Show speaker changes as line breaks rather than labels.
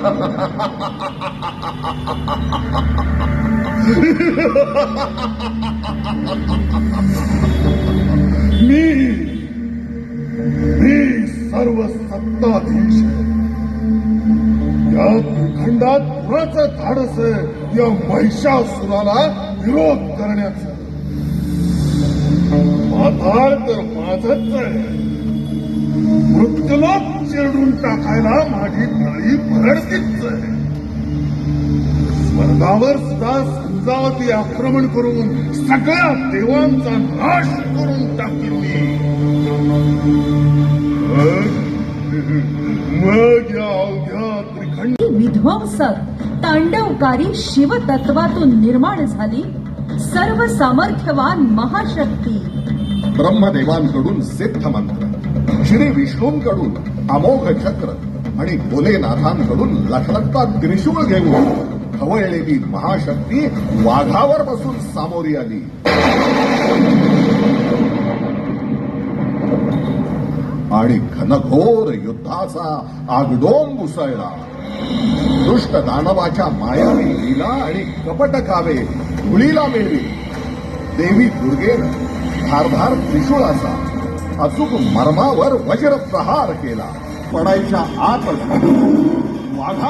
मी सर्व सत्ताधीश या भूखंडात कुणाचं धाडस या महिषासुराला विरोध करण्याचं. माथाळ तर माझच आहे. मृत्यूलोक चिरडून टाकायला माझी तळी भरडतीच आहे. स्वर्गावर सुद्धा संजावती आक्रमण करून सगळ्या देवांचा नाश करून टाकली मी. मग या अवघ्या त्रिखंड
विध्वंसक तांडवकारी शिवतत्वातून निर्माण झाली सर्व सामर्थ्यवान महाशक्ती.
ब्रह्मदेवांकडून सिद्ध मंत्र, श्री विष्णूंकडून अमोघ चक्र आणि भोलेनाथांकडून लखलखता त्रिशूळ घेऊन खवळलेली महाशक्ती वाघावर बसून सामोरी आली. आणि घनघोर युद्धाचा आगडोंब उसळला. दुष्ट दानवाच्या मायावी लीला आणि कपट कावे धुळीला मिळवी. देवी दुर्गेनं धारधार त्रिशूळाचा अचूक मर्मावर वज्रप्रहार केला. पडायच्या आत वाघा